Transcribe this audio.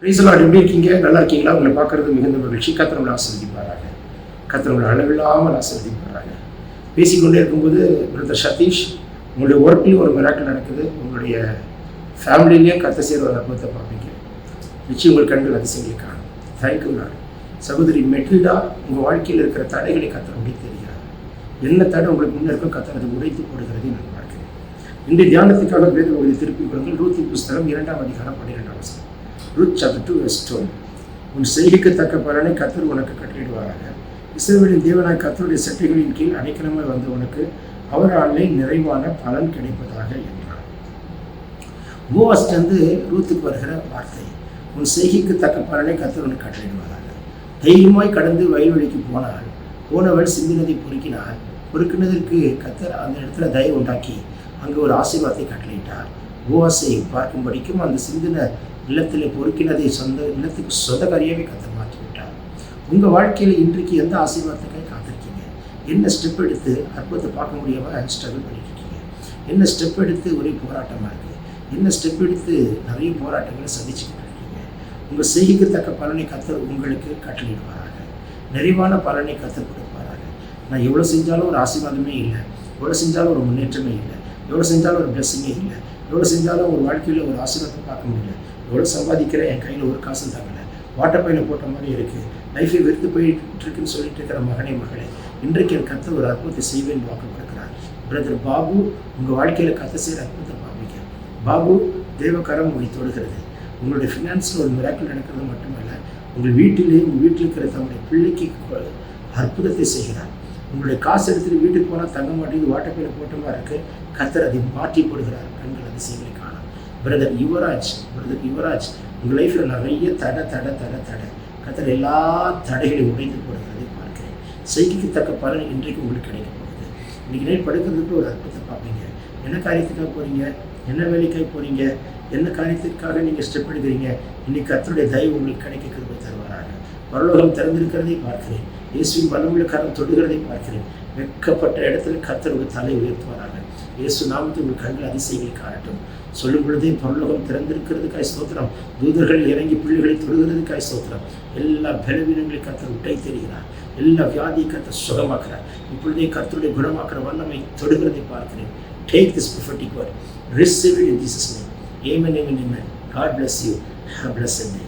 Price எப்படி இருக்கீங்க? நல்லா இருக்கீங்களா? உங்களை பார்க்கறது மிகுந்த மகிழ்ச்சி. கர்த்தர் நம்மளை ஆசீர்வதிப்பாராக. கர்த்தர் நம்மளை அளவில்லாமல் ஆசீர்வதிப்பாராக. பேசிக்கொண்டே இருக்கும்போது பிரதர் சதீஷ், உங்களுடைய ஒர்க்லேயும் ஒரு மிராக்கிள் நடக்குது, உங்களுடைய ஃபேமிலியிலேயும் கர்த்தர் செய்கிற ஒரு அற்புதத்தை பார்ப்பீங்க. நிச்சயம் உங்கள் கண்கள் அதிசயங்களை காணும். தேங்க்யூ நாள். சகோதரி மெட்டில்டா, உங்கள் வாழ்க்கையில் இருக்கிற தடைகளை கர்த்தர் உடைத்து தெரிகிறார். என்ன தடை உங்களுக்கு முன்னே இருக்கும், கர்த்தர் அதை உடைத்து போடுகிறதை நான் பார்க்கிறேன். இன்றைய தியானத்துக்காக வேத பகுதியை திருப்பிக் கொள்ளுங்கள். ரூத்தின் புஸ்தகம் 2ஆம் அதிகாரம் 12ஆம் வசனம். Ruth chapter 2:12. உன் செய்கைக்கு தக்க பலனை கர்த்தர் உனக்கு கட்டளையிடுவாராக. இஸ்ரவேலின் தேவனாய் கர்த்தருடைய சட்டைகளின் கீழ் அடைக்கலமாய் வந்து உனக்கு அவராலே நிறைவான பலன் கிடைப்பதாக என்றார். போவாஸ்லேருந்து ரூத்துக்கு வருகிற வார்த்தை, உன் செய்கைக்கு தக்க பலனை கர்த்தர் உனக்கு கட்டளையிடுவாராக. தைரியமாய் கடந்து வயல்வெளிக்கு போனவள் சிந்தினதை பொறுக்கினார். பொறுக்கினதற்கு கர்த்தர் அந்த இடத்துல தயவு உண்டாக்கி அங்கே ஒரு ஆசீர்வாதத்தை கட்டளையிட்டார். போவாசை பார்க்கும்படிக்கும் அந்த சிந்தின நிலத்தில் பொறுக்கினதை நிலத்துக்கு சொந்தக்காரியாகவே கர்த்தர் மாற்றிவிட்டார். உங்கள் வாழ்க்கையில் இன்றைக்கு எந்த ஆசீர்வாதத்துக்காக காத்திருக்கீங்க? என்ன ஸ்டெப் எடுத்து அற்புதத்தை பார்க்க முடியாமல் ஸ்ட்ரகிள் பண்ணிட்டு இருக்கீங்க? என்ன ஸ்டெப் எடுத்து ஒரே போராட்டமாக இருக்குது? என்ன ஸ்டெப் எடுத்து நிறைய போராட்டங்களை சந்திச்சுக்கிட்டு இருக்கீங்க? உங்கள் செய்கைக்கு தக்க பலனை கர்த்தர் உங்களுக்கு கட்டளையிடுவாராக. நிறைவான பலனை கர்த்தர் கொடுப்பாராக. நான் எவ்வளோ செஞ்சாலும் ஒரு ஆசீர்வாதமே இல்லை, எவ்வளோ செஞ்சாலும் ஒரு முன்னேற்றமே இல்லை, எவ்வளோ செஞ்சாலும் ஒரு பிளஸ்ஸிங்கே இல்லை, எவ்வளோ செஞ்சாலும் ஒரு வாழ்க்கையில் ஒரு ஆசீர்வாதத்தை பார்க்க முடியல, எவ்வளோ சம்பாதிக்கிறேன், என் கையில் ஒரு காசும் தங்கலை, வாட்டர் பையில போட்ட மாதிரி இருக்குது, லைஃபை வெறுத்து போயிட்டு இருக்குன்னு சொல்லிட்டு இருக்கிற மகனே மகளே, இன்றைக்கு என் கர்த்தர் ஒரு அற்புதத்தை செய்வேன்னு வாக்கு கொடுக்குறார். பிரதர் பாபு, உங்கள் வாழ்க்கையில் கர்த்தர் செய்கிற அற்புதத்தை பார்ப்பீங்க. பாபு, தேவகரம் உங்களை தொடுகிறது. உங்களுடைய ஃபினான்ஸில் ஒரு மிராக்கிள் நடக்கிறது மட்டுமல்ல, உங்கள் வீட்டில் இருக்கிற தன்னுடைய பிள்ளைக்கு அற்புதத்தை செய்கிறார். உங்களுடைய காசு எடுத்துகிட்டு வீட்டுக்கு போனால் தங்க மாட்டேங்குது, வாட்டர் பையில போட்ட மாதிரி இருக்குது, கர்த்தர் அதை மாற்றி போடுகிறார். கண்கள் அதிசயங்களை காணும். பிரதர் யுவராஜ், உங்கள் லைஃப்பில் நிறைய தடை கர்த்தர் எல்லா தடைகளையும் உடைத்து போடுகிறதை பார்க்கிறேன். செய்கைக்கு தக்க பலன் இன்றைக்கு உங்களுக்கு கிடைக்க போகுது. இன்றைக்கி நைட் படுக்கிறதுக்கு ஒரு அற்புதத்தை பார்ப்பீங்க. என்ன காரியத்துக்காக போகிறீங்க? என்ன வேலைக்காக போகிறீங்க? என்ன காரியத்திற்காக நீங்கள் ஸ்டெப் எடுக்கிறீங்க? இன்றைக்கி கர்த்தருடைய தயவு உங்களுக்கு கிடைக்க கிருபை தருவாராக. பரலோகம் திறந்திருக்கிறதை பார்க்கிறேன். இயேசுவின் வல்லமையுள்ள கரம் தொடுகிறதை பார்க்கிறேன். வெட்கப்பட்ட இடத்துல கர்த்தருடைய தலை உயர்த்துவாராக. இயேசு நாமத்தில் உங்கள் கண்கள் அதிசயங்களை காணட்டும். சொல்லும் பொழுதே பரலோகம் திறந்திருக்கிறதுக்காய் ஸ்தோத்திரம். தூதர்கள் இறங்கி பிள்ளைகளை தொடுகிறதுக்காய் ஸ்தோத்திரம். எல்லா பலவீனங்களை கர்த்தர் உடை தெரிகிறார். எல்லா வியாதியை கர்த்தர் சுகமாக்குறார். இப்பொழுதே கர்த்தருடைய குணமாக்குற வல்லமை தொடுகிறதை பார்க்கிறேன். Take this prophetic word. Receive it in Jesus' name. Amen. God bless you. Have a blessed day.